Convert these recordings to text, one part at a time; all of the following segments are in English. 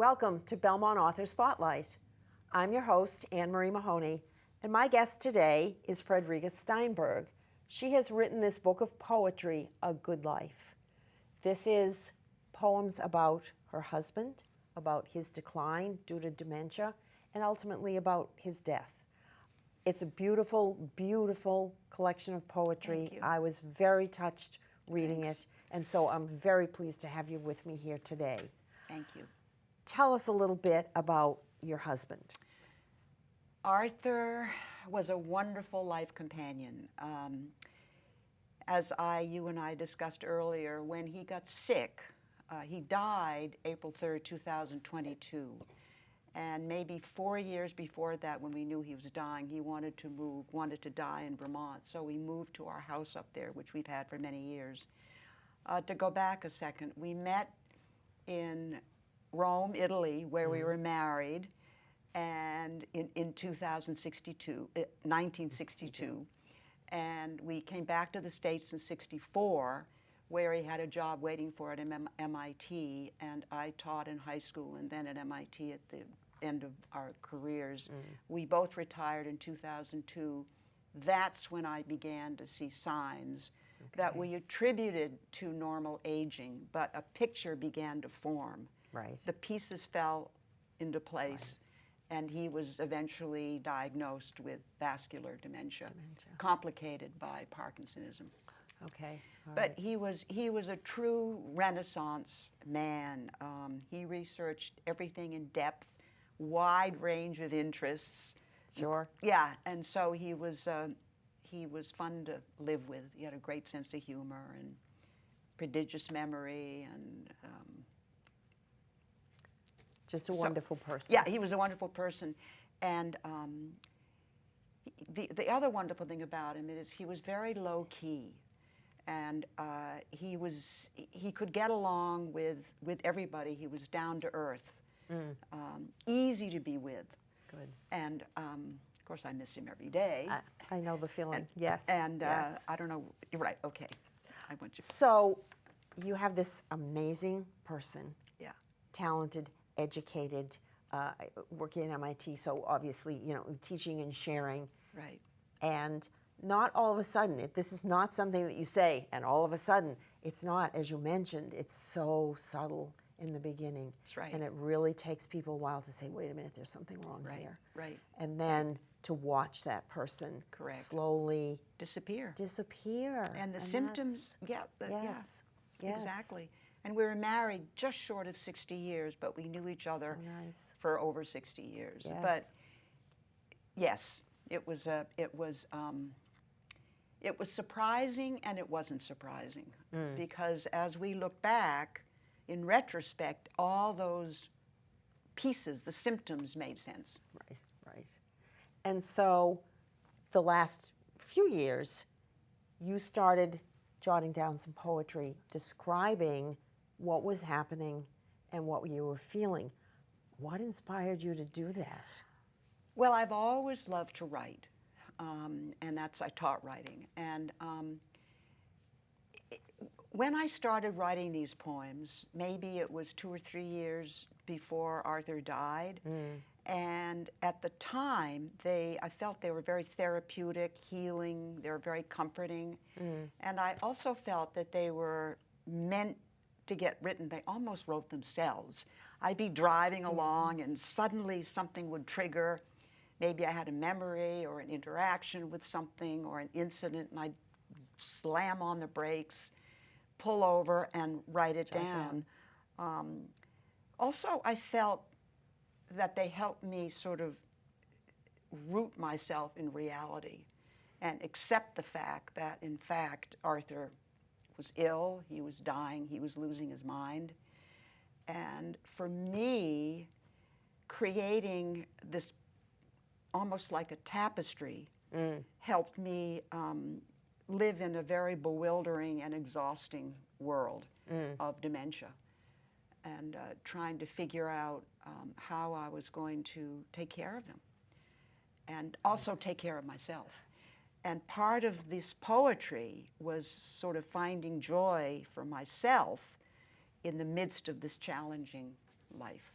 Welcome to Belmont Author Spotlight. I'm your host, Anne Marie Mahoney, and my guest today is Frederica Steinberg. She has written this book of poetry, A Good Life. This is poems about her husband, about his decline due to dementia, and ultimately about his death. It's a beautiful, beautiful collection of poetry. Thank you. I was very touched reading Thanks. it, and so I'm very pleased to have you with me here today. Thank you. Tell us a little bit about your husband. Arthur was a wonderful life companion. As you and I discussed earlier, when he got sick, he died April 3rd, 2022. And maybe 4 years before that, when we knew he was dying, he wanted to die in Vermont. So we moved to our house up there, which we've had for many years. To go back a second, we met in Rome, Italy, where we were married, and in 1962, and we came back to the States in '64, where he had a job waiting for at MIT, and I taught in high school and then at MIT at the end of our careers. We both retired in 2002. That's when I began to see signs that we attributed to normal aging, but a picture began to form. Right. The pieces fell into place, and he was eventually diagnosed with vascular dementia. Complicated by Parkinsonism. Okay. All But right. he was a true Renaissance man. He researched everything in depth, wide range of interests. Sure. Yeah, and so he was fun to live with. He had a great sense of humor and prodigious memory, and Just a wonderful person. yeah, he was a wonderful person. And the other wonderful thing about him is he was very low key, and he could get along with everybody. He was down to earth, easy to be with. Good. And of course, I miss him every day. I know the feeling. Yes. And yes. I don't know. You're right. Okay, I want you. So, you have this amazing person, Yeah. talented, educated, working at MIT. So obviously, teaching and sharing. Right. And not all of a sudden, this is not something that you say, and all of a sudden, it's not, as you mentioned, it's so subtle in the beginning. That's right. And it really takes people a while to say, wait a minute, there's something wrong Right. here. Right. And then to watch that person Correct. slowly Disappear. disappear. And the symptoms. Yeah. Yes. Yeah. Yes. Exactly. And we were married just short of 60 years, but we knew each other So nice. for over 60 years. Yes. But yes, it was surprising, and it wasn't surprising, because as we look back, in retrospect, all those pieces, the symptoms made sense. Right, right. And so the last few years, you started jotting down some poetry describing what was happening and what you were feeling. What inspired you to do that? Well, I've always loved to write, and I taught writing. And when I started writing these poems, maybe it was 2 or 3 years before Arthur died, and at the time, I felt they were very therapeutic, healing, they were very comforting, and I also felt that they were meant to get written. They almost wrote themselves. I'd be driving along, and suddenly something would trigger. Maybe I had a memory or an interaction with something or an incident, and I'd slam on the brakes, pull over, and write it down. Also, I felt that they helped me sort of root myself in reality and accept the fact that, in fact, Arthur was ill, he was dying, he was losing his mind. And for me, creating this almost like a tapestry helped me live in a very bewildering and exhausting world of dementia, and trying to figure out how I was going to take care of him and also take care of myself. And part of this poetry was sort of finding joy for myself in the midst of this challenging life.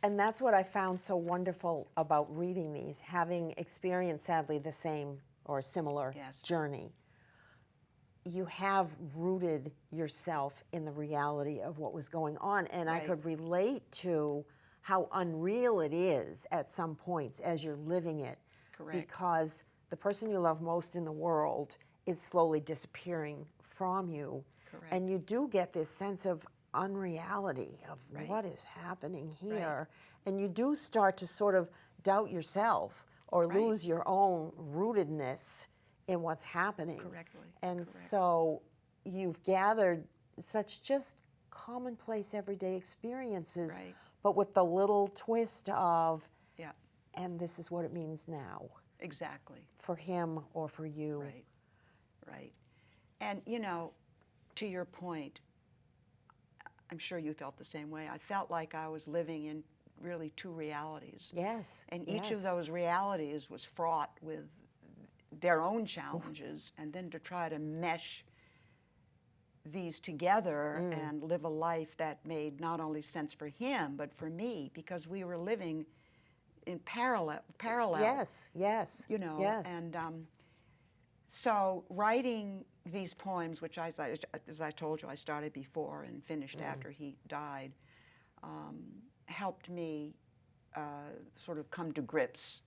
And that's what I found so wonderful about reading these, having experienced, sadly, the same or similar Yes. journey. You have rooted yourself in the reality of what was going on. And I Right. could relate to how unreal it is at some points as you're living it. Correct. Because the person you love most in the world is slowly disappearing from you. Correct. And you do get this sense of unreality of Right. what is happening here. And you do start to sort of doubt yourself or Right. lose your own rootedness in what's happening. Correctly. And Correct. so you've gathered such just commonplace everyday experiences, Right. but with the little twist of, Yeah, and this is what it means now exactly. for him or for you. Right, right. And, you know, to your point, I'm sure you felt the same way. I felt like I was living in really two realities. Yes. And each yes. of those realities was fraught with their own challenges, and then to try to mesh these together and live a life that made not only sense for him, but for me, because we were living in parallel. Yes, yes. You know, yes. and so writing these poems, which as I told you, I started before and finished after he died, helped me sort of come to grips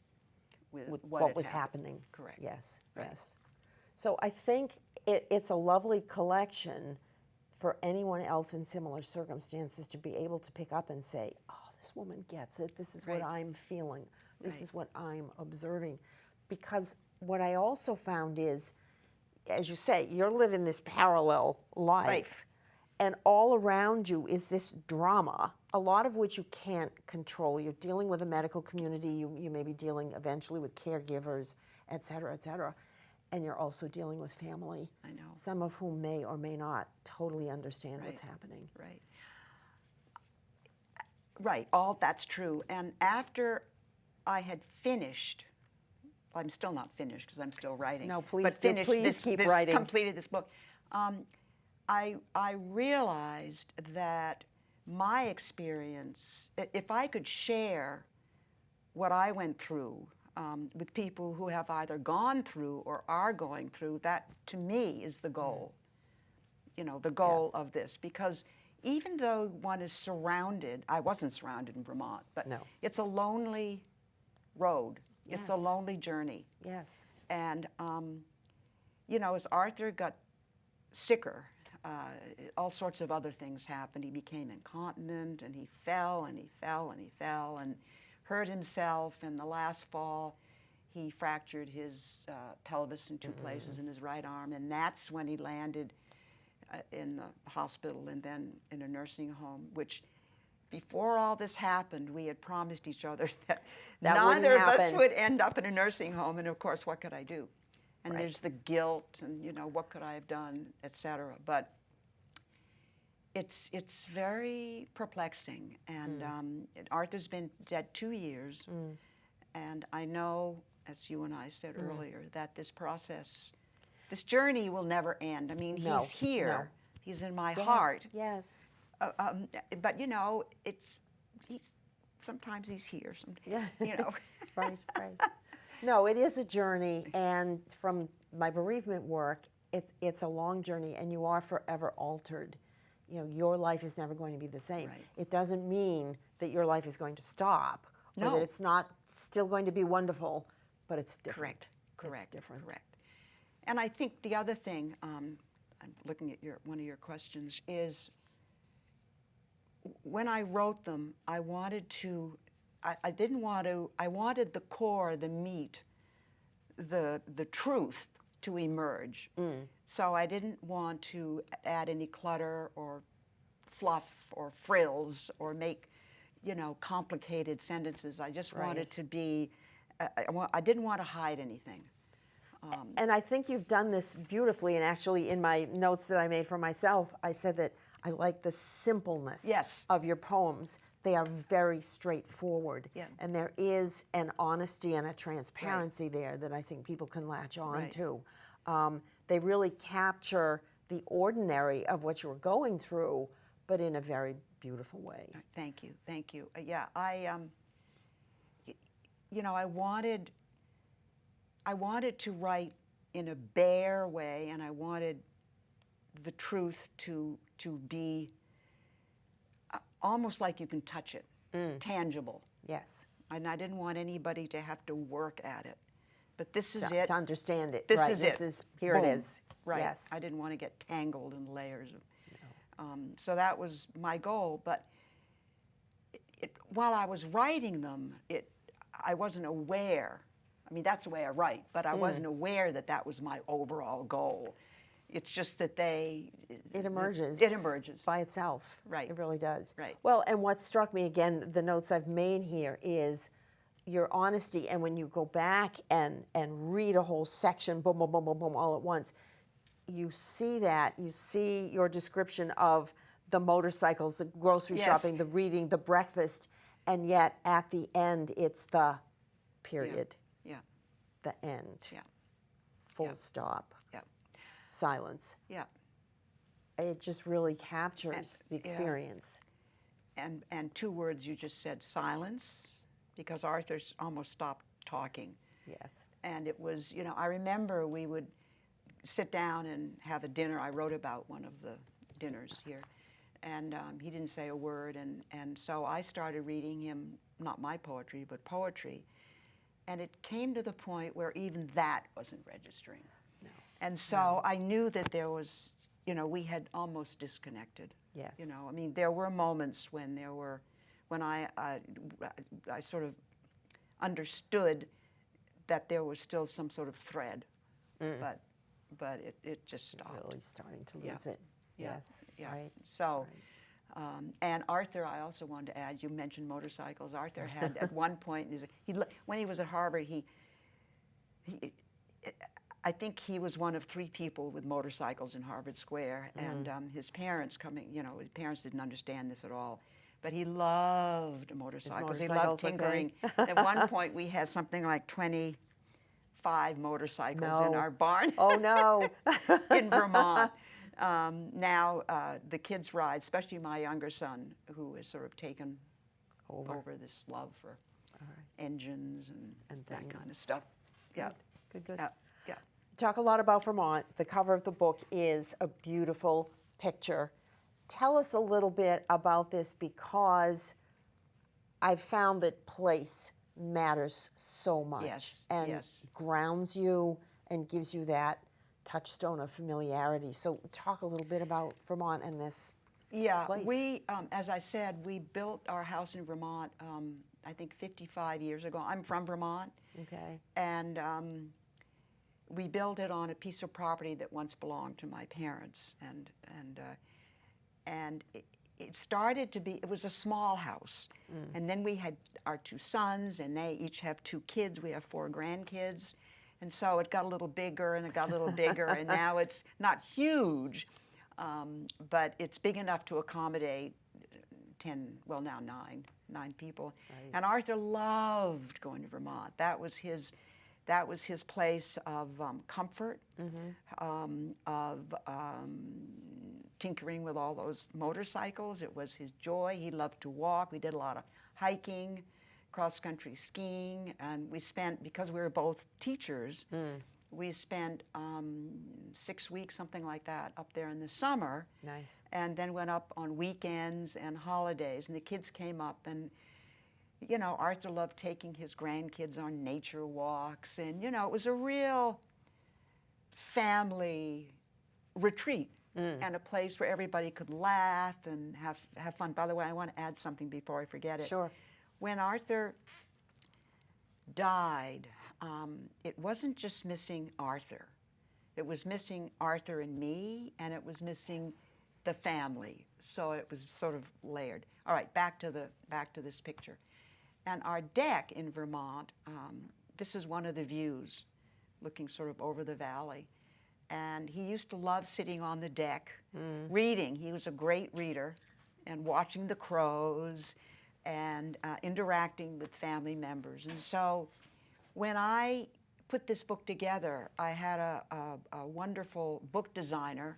with what had was happened. happening. Correct. Yes, Right. yes. So I think it's a lovely collection for anyone else in similar circumstances to be able to pick up and say, oh, this woman gets it. This is Right. what I'm feeling. This Right. is what I'm observing. Because what I also found is, as you say, you're living this parallel life. And all around you is this drama, a lot of which you can't control. You're dealing with a medical community. You may be dealing eventually with caregivers, et cetera, et cetera. And you're also dealing with family, I know. some of whom may or may not totally understand what's happening. Right. Right, all that's true. And after I had finished, I'm still not finished because I'm still writing. No, please but do. finished Please keep writing. Completed this book. I realized that my experience, if I could share what I went through with people who have either gone through or are going through, that to me is the goal. You know, the goal Yes. of this, because even though one is surrounded, I wasn't surrounded in Vermont, but No. it's a lonely road. It's a Yes. lonely journey. Yes. And, you know, as Arthur got sicker, all sorts of other things happened. He became incontinent, and he fell, and he fell, and he fell, and hurt himself. And the last fall, he fractured his pelvis in two places in his right arm, and that's when he landed in the hospital and then in a nursing home, which before all this happened, we had promised each other that wouldn't neither of us happen. would end up in a nursing home. And of course, what could I do? And Right. there's the guilt, and you know, what could I have done, et cetera. But it's very perplexing. And Arthur's been dead 2 years, and I know, as you and I said earlier, that this process, this journey will never end. I mean, No, he's here. no. He's in my Yes, heart. Yes. But you know, sometimes he's here. Yeah. You know. Right, right. No, it is a journey, and from my bereavement work, it's a long journey, and you are forever altered. You know, your life is never going to be the same. Right. It doesn't mean that your life is going to stop, or No. that it's not still going to be wonderful, but it's different. Correct. It's different. Correct. And I think the other thing, I'm looking at one of your questions, is when I wrote them, I wanted the core, the meat, the truth to emerge. So I didn't want to add any clutter or fluff or frills or make, you know, complicated sentences. I just wanted Right. to be, I didn't want to hide anything. And I think you've done this beautifully, and actually in my notes that I made for myself, I said that I like the simpleness Yes. of your poems. They are very straightforward. Yeah. And there is an honesty and a transparency there that I think people can latch on Right. to. They really capture the ordinary of what you're going through, but in a very beautiful way. Thank you, thank you. Yeah, you know, I wanted to write in a bare way, and I wanted the truth to be almost like you can touch it, tangible. Yes. And I didn't want anybody to have to work at it. But this is To it. understand it. This right. is this it. is here Boom. it is. Right. Yes. I didn't want to get tangled in layers. So that was my goal. But while I was writing them, I wasn't aware. I mean, that's the way I write, but I wasn't aware that that was my overall goal. It's just that it emerges. It emerges by itself. Right. It really does. Right. Well, and what struck me again, the notes I've made here is your honesty, and when you go back and read a whole section, boom, boom, boom, boom, boom, all at once, you see that. You see your description of the motorcycles, the grocery Yes. shopping, the reading, the breakfast, and yet at the end, it's the period. Yeah. The end. Yeah. Full Yeah. stop. Yeah. Silence. Yeah. It just really captures the yeah. experience. And two words you just said, silence, because Arthur's almost stopped talking. Yes. And it was, you know, I remember we would sit down and have a dinner. I wrote about one of the dinners here. And he didn't say a word. And so I started reading him, not my poetry, but poetry. And it came to the point where even that wasn't registering. No. And so I knew that there was, you know, we had almost disconnected. Yes. You know, I mean, there were moments when I sort of understood that there was still some sort of thread, but it just stopped. Really starting to Yeah. lose it. Yeah. Yes. Yeah. Right. So, Right. and Arthur, I also wanted to add, you mentioned motorcycles. Arthur had at one point, when he was at Harvard, I think he was one of 3 people with motorcycles in Harvard Square, and his parents his parents didn't understand this at all, but he loved motorcycles. He loved motorcycles, okay. tinkering. At one point, we had something like 25 motorcycles in No. our barn. Oh no. In Vermont. Now the kids ride, especially my younger son, who has sort of taken over this love for engines and that kind of things. stuff. Yeah. Good. Yeah. Yeah. Talk a lot about Vermont. The cover of the book is a beautiful picture. Tell us a little bit about this, because I've found that place matters so much Yes, and yes. grounds you and gives you that touchstone of familiarity. So talk a little bit about Vermont and this Yeah, place. we, as I said, we built our house in Vermont, I think 55 years ago. I'm from Vermont. Okay. And we built it on a piece of property that once belonged to my parents. And it started to be, it was a small house. And then we had our 2 sons, and they each have 2 kids. We have 4 grandkids. And so it got a little bigger, and it got a little bigger, and now it's not huge, but it's big enough to accommodate now 9 people. Right. And Arthur loved going to Vermont. That was his place of comfort, of tinkering with all those motorcycles. It was his joy. He loved to walk. We did a lot of hiking, cross-country skiing, and we spent, because we were both teachers, we spent 6 weeks, something like that, up there in the summer. Nice. And then went up on weekends and holidays, and the kids came up, and you know, Arthur loved taking his grandkids on nature walks, and you know, it was a real family retreat and a place where everybody could laugh and have fun. By the way, I want to add something before I forget it. Sure. When Arthur died, it wasn't just missing Arthur. It was missing Arthur and me, and it was missing the family. So it was sort of layered. All right, back to this picture. And our deck in Vermont, this is one of the views, looking sort of over the valley. And he used to love sitting on the deck, reading. He was a great reader, and watching the crows, and interacting with family members. And so when I put this book together, I had a wonderful book designer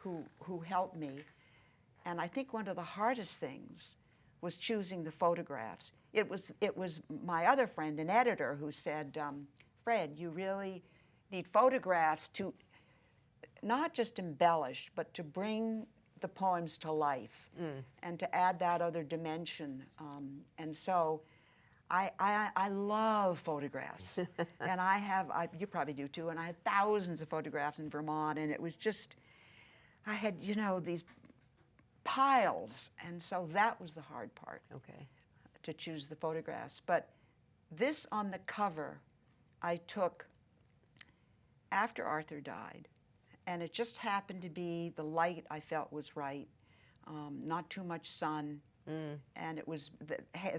who helped me. And I think one of the hardest things was choosing the photographs. It was my other friend, an editor, who said, Fred, you really need photographs to not just embellish, but to bring the poems to life and to add that other dimension. And so I love photographs. And you probably do too, and I had thousands of photographs in Vermont, and it was just, I had, these piles, and so that was the hard part. Okay. To choose the photographs. But this on the cover I took after Arthur died, and it just happened to be the light I felt was right, not too much sun, and it was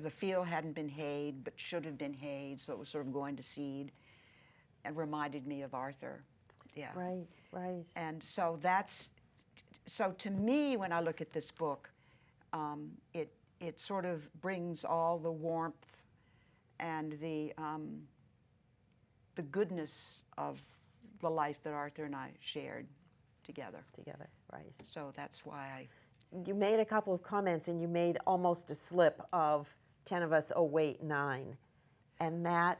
the field hadn't been hayed but should have been hayed, so it was sort of going to seed, and reminded me of Arthur. Yeah. Right, right. And so so to me, when I look at this book, it sort of brings all the warmth and the goodness of the life that Arthur and I shared together. Together, right. So that's why You made a couple of comments, and you made almost a slip of 10 of us, oh wait, 9. And that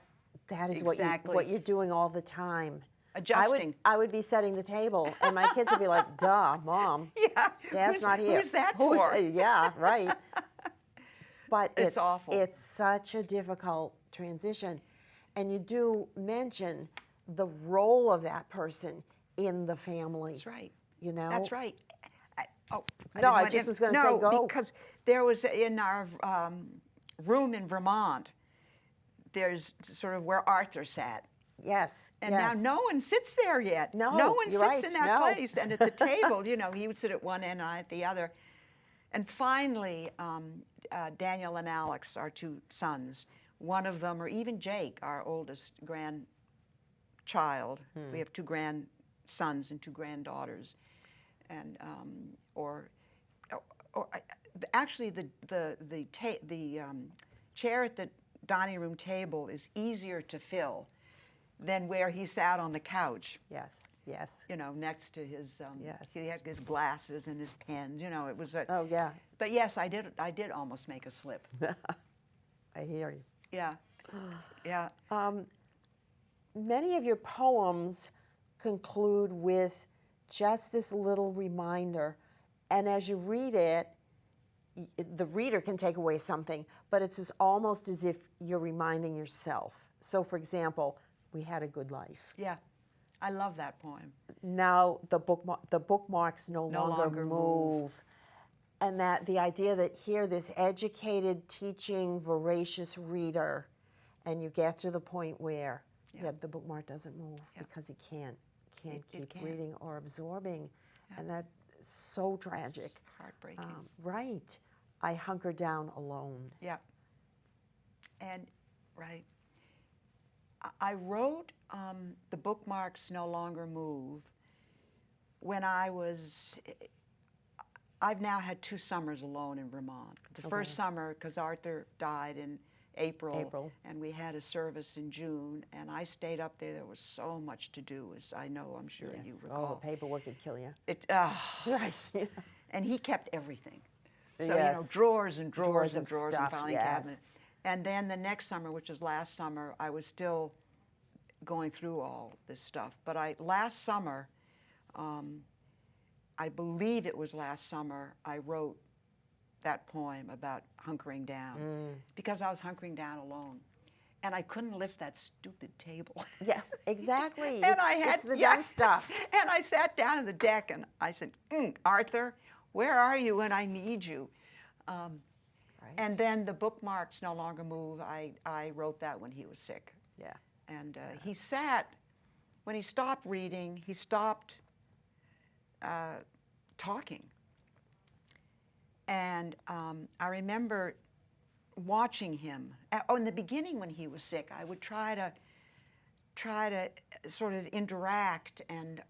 is Exactly. what you're doing all the time. adjusting. I would be setting the table, and my kids would be like, duh, Mom, Yeah. Dad's not here. Who's that for? Yeah, right. But It's awful. It's such a difficult transition. And you do mention the role of that person in the family. That's right. That's right. No, I just was gonna say go. No, because there was in our room in Vermont, there's sort of where Arthur sat. Yes. And yes. now no one sits there yet. No, one sits you're right. in that No. place. And at the table, he would sit at one end and I at the other. And finally, Daniel and Alex, our 2 sons, one of them, or even Jake, our oldest grandchild. We have 2 grandsons and 2 granddaughters. And actually, the chair at the dining room table is easier to fill than where he sat on the couch. Yes. Yes. Next to his. Yes. He had his glasses and his pens. It was a. Oh yeah. But yes, I did almost make a slip. I hear you. Yeah. Yeah. Many of your poems conclude with just this little reminder, and as you read it, the reader can take away something, but it's almost as if you're reminding yourself. So, for example, we had a good life. Yeah. I love that poem. Now the bookmarks no longer move. And that the idea that here, this educated, teaching, voracious reader, and you get to the point where the bookmark doesn't move because he can't keep reading or absorbing, and that's so tragic. It's heartbreaking. Right. I hunker down alone. Yeah. And right. I wrote The Bookmarks No Longer Move when I've now had 2 summers alone in Vermont. The first summer, because Arthur died in April, and we had a service in June, and I stayed up there. There was so much to do, as I'm sure you recall. Oh, the paperwork would kill you. Right. And he kept everything. So, Yes. drawers and drawers Drawers and of drawers stuff, and filing yes. cabinet. And then the next summer, which was last summer, I was still going through all this stuff. But last summer, I believe it was last summer, I wrote that poem about hunkering down because I was hunkering down alone. And I couldn't lift that stupid table. Yeah, exactly. And it's the dumb stuff. And I sat down at the deck and I said, Arthur, where are you when I need you? Right. And then The Bookmarks No Longer Move, I wrote that when he was sick. Yeah. And he sat, when he stopped reading, he stopped talking. And I remember watching him. In the beginning when he was sick, I would try to sort of interact and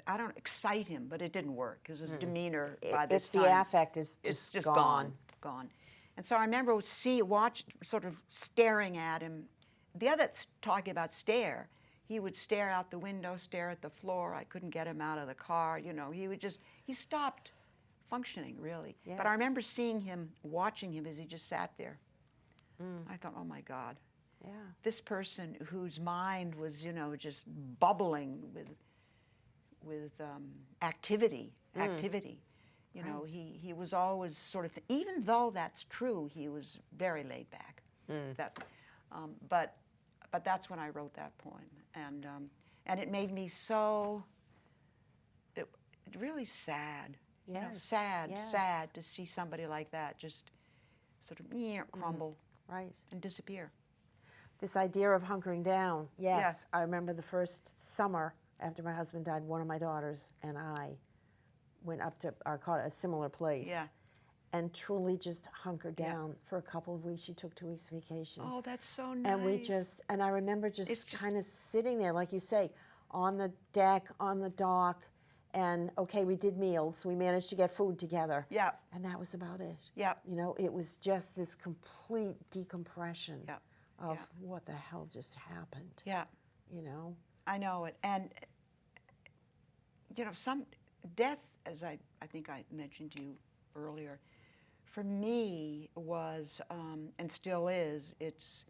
I don't excite him, but it didn't work because his demeanor by this time. The affect is It's just gone. And so I remember sort of staring at him. The other talking about stare, he would stare out the window, stare at the floor. I couldn't get him out of the car. He stopped functioning, really. Yes. But I remember seeing him, watching him as he just sat there. I thought, oh my God, Yeah. this person whose mind was, you know, just bubbling with activity. You know, Right. he was always sort of, even though that's true, he was very laid back. That, but that's when I wrote that poem, and it made me so really sad. You know, Yes, sad yes. to see somebody like that just sort of crumble Right. and disappear. This idea of hunkering down. Yes, I remember the first summer after my husband died, one of my daughters and I went up to a similar place. Yeah. And truly just hunkered Yeah. down for a couple of weeks. She took 2 weeks vacation. Oh, that's so nice. And I remember It's just just- kind of sitting there, like you say, on the deck, on the dock, and okay, we did meals. We managed to get food together. Yeah. And that was about it. Yeah. You know, it was just this complete decompression Yeah. of Yeah. what the hell just happened. Yeah. You know? I know it. And, you know, some death, as I think I mentioned to you earlier, for me was, and still is, it's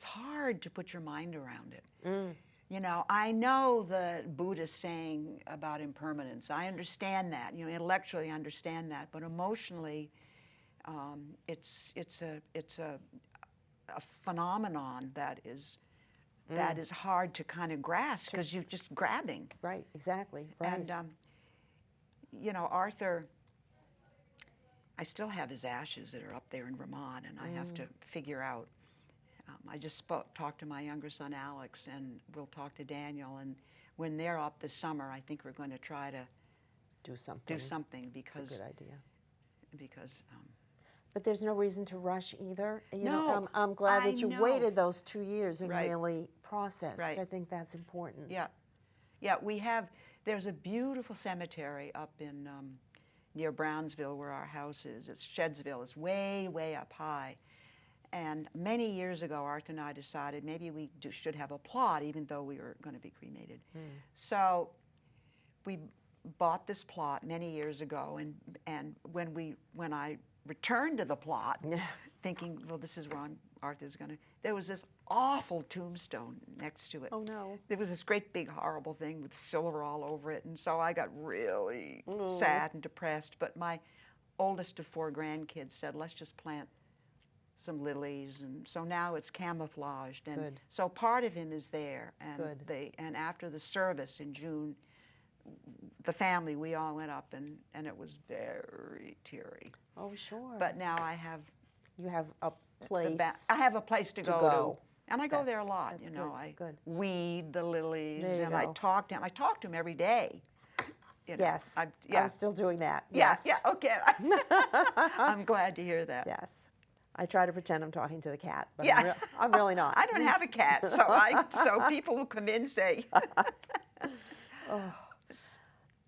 hard to put your mind around it. You know, I know the Buddhist saying about impermanence. I understand that. You know, intellectually I understand that, but emotionally, it's a phenomenon that is hard to kind of grasp because you're just grabbing. Right, exactly. Right. And you know, Arthur, I still have his ashes that are up there in Vermont, and I have to figure out. I just talked to my younger son Alex, and we'll talk to Daniel. And when they're up this summer, I think we're going to try to do something. because It's a good idea. because But there's no reason to rush either. You No, know, I'm glad I that you know. waited those 2 years and Right. really processed. Right. I think that's important. yeah, there's a beautiful cemetery up in near Brownsville where our house is. It's Shedsville. It's way up high. And many years ago, Arthur and I decided maybe we should have a plot, even though we were going to be cremated. So we bought this plot many years ago, and when I returned to the plot, thinking, well, this is where Arthur's going to, there was this awful tombstone next to it. Oh, no. There was this great big horrible thing with silver all over it, and so I got really sad and depressed. But my oldest of 4 grandkids said, let's just plant some lilies, and so now it's camouflaged, and Good. so part of him is there. And Good. and after the service in June, the family, we all went up, and it was very teary. Oh, sure. But now I have you have a place. I have a place to go to. And I go That's- there a lot. that's You know, good, I good. weed the lilies, There you and I go. talk to him. I talk to him every day. You know, Yes. yeah. I'm still doing that. Yes. Yes. Yeah. Okay. I'm glad to hear that. Yes. I try to pretend I'm talking to the cat, but Yeah. I'm really not. I don't have a cat, so people who come in say.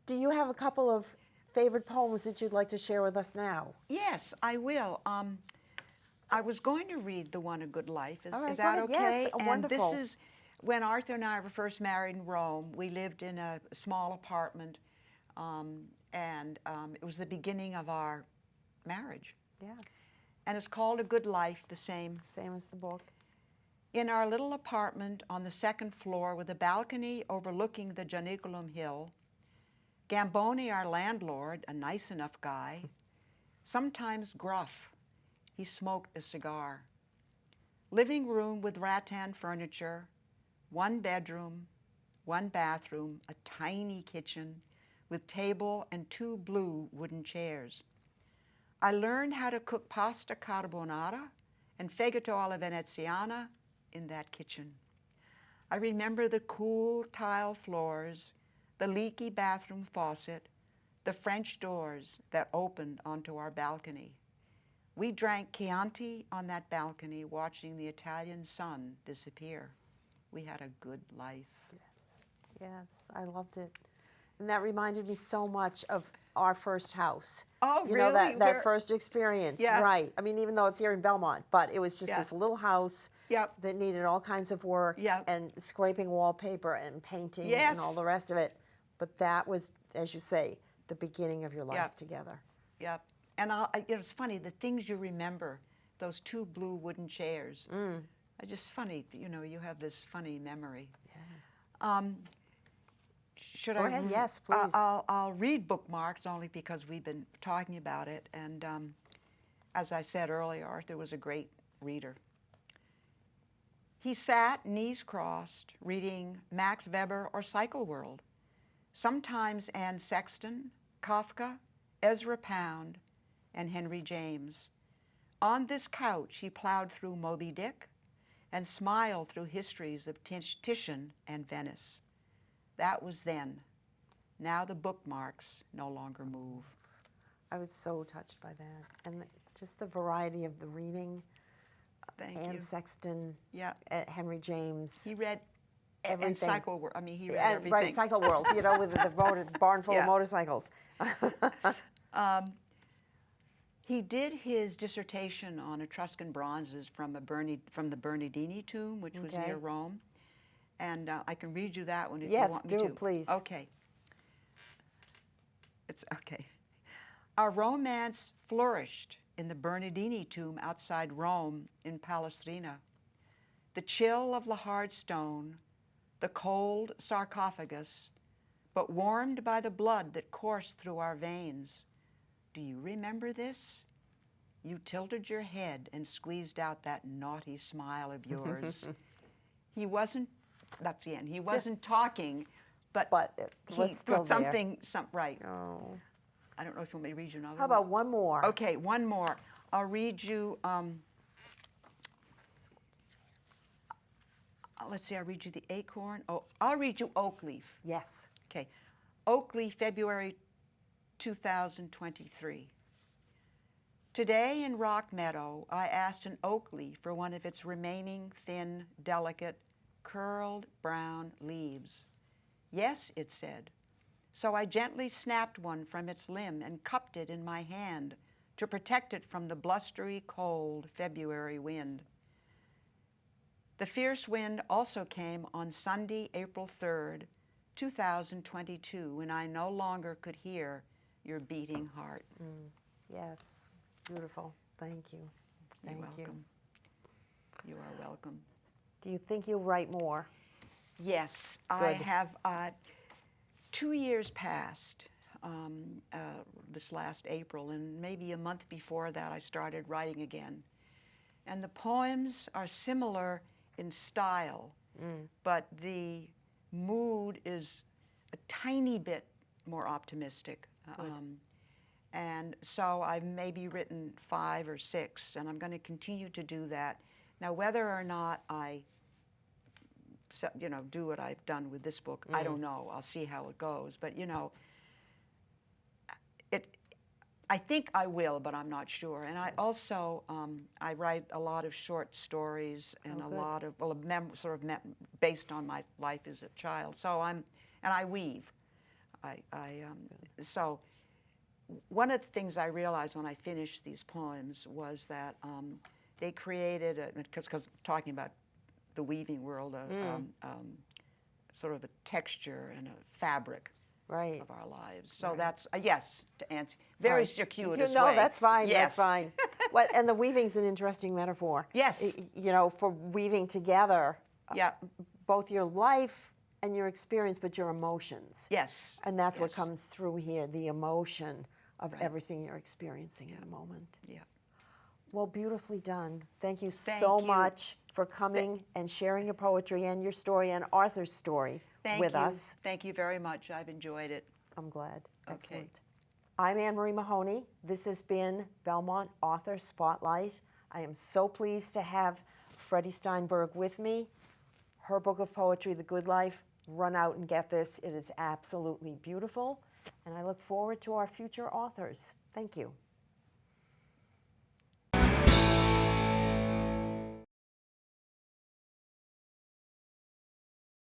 Do you have a couple of favorite poems that you'd like to share with us now? Yes, I will. I was going to read the one, A Good Life. All right, Is go that ahead. okay? Yes, and wonderful. this is when Arthur and I were first married in Rome. We lived in a small apartment, and it was the beginning of our marriage. Yeah. And it's called A Good Life, the same. Same as the book. In our little apartment on the 2nd floor with a balcony overlooking the Janiculum Hill, Gamboni, our landlord, a nice enough guy, sometimes gruff, he smoked a cigar. Living room with rattan furniture, 1 bedroom, 1 bathroom, a tiny kitchen with table and 2 blue wooden chairs. I learned how to cook pasta carbonara and fegato alla veneziana in that kitchen. I remember the cool tile floors, the leaky bathroom faucet, the French doors that opened onto our balcony. We drank Chianti on that balcony, watching the Italian sun disappear. We had a good life. Yes, I loved it. And that reminded me so much of our first house. Oh, you really? know, that Where- first experience. Yeah. Right. I mean, even though it's here in Belmont, but it was just Yeah. this little house Yep. that needed all kinds of work Yep. and scraping wallpaper and painting Yes. and all the rest of it. But that was, as you say, the beginning of your life Yep. together. Yep. And it's funny, the things you remember, those 2 blue wooden chairs, are just funny. You know, you have this funny memory. Should Go I? ahead, yes, please. I'll read bookmarks only because we've been talking about it. And as I said earlier, Arthur was a great reader. He sat, knees crossed, reading Max Weber or Cycle World, sometimes Anne Sexton, Kafka, Ezra Pound, and Henry James. On this couch, he plowed through Moby Dick and smiled through histories of Titian and Venice. That was then. Now the bookmarks no longer move. I was so touched by that. And just the variety of the reading. Thank Anne you. Sexton, Yeah. Henry James. He read everything. And Cycle World. I mean, he read And, everything. right, Cycle World, you know, with the barn full Yeah. of motorcycles. He did his dissertation on Etruscan bronzes from the Bernardini tomb, which was Okay. near Rome. And I can read you that one if Yes, you want me do, to. please. Okay. It's okay. Our romance flourished in the Bernardini tomb outside Rome in Palestrina. The chill of the hard stone, the cold sarcophagus, but warmed by the blood that coursed through our veins. Do you remember this? You tilted your head and squeezed out that naughty smile of yours. He wasn't, that's the end, he wasn't talking, but It was still there. Right. Oh. I don't know if you want me to read you another How about one more? Okay, one more. I'll read you, let's see, I'll read you the acorn. Oh, I'll read you Oak Leaf. Yes. Okay. Oak Leaf, February 2023. Today in Rock Meadow, I asked an oak leaf for one of its remaining thin, delicate, curled brown leaves. Yes, it said. So I gently snapped one from its limb and cupped it in my hand to protect it from the blustery, cold February wind. The fierce wind also came on Sunday, April 3rd, 2022, when I no longer could hear your beating heart. Yes. Beautiful. Thank you. Thank You're you. welcome. You are welcome. Do you think you'll write more? Yes, I Good. have 2 years passed this last April, and maybe a month before that I started writing again. And the poems are similar in style, but the mood is a tiny bit more optimistic. And so I've maybe written 5 or 6, and I'm going to continue to do that. Now, whether or not I do what I've done with this book, I don't know. I'll see how it goes. But, I think I will, but I'm not sure. And I also, I write a lot of short stories and a lot of, based on my life as a child. So and I weave. So one of the things I realized when I finished these poems was that they created, because talking about the weaving world, sort of a texture and a fabric Right. of our lives. So that's a yes to answer. Very circuitous No, way. that's fine. Yes. That's fine. And the weaving's an interesting metaphor. Yes. For weaving together Yeah. both your life and your experience, but your emotions. Yes. And that's what Yes. comes through here, the emotion of everything you're experiencing in the moment. Yeah. Well, beautifully done. Thank you Thank so you. much for coming and sharing your poetry and your story and Arthur's story with us. Thank you very much. I've enjoyed it. I'm glad. Okay. Excellent. I'm Anne-Marie Mahoney. This has been Belmont Author Spotlight. I am so pleased to have Freddie Steinberg with me. Her book of poetry, The Good Life. Run out and get this. It is absolutely beautiful. And I look forward to our future authors. Thank you.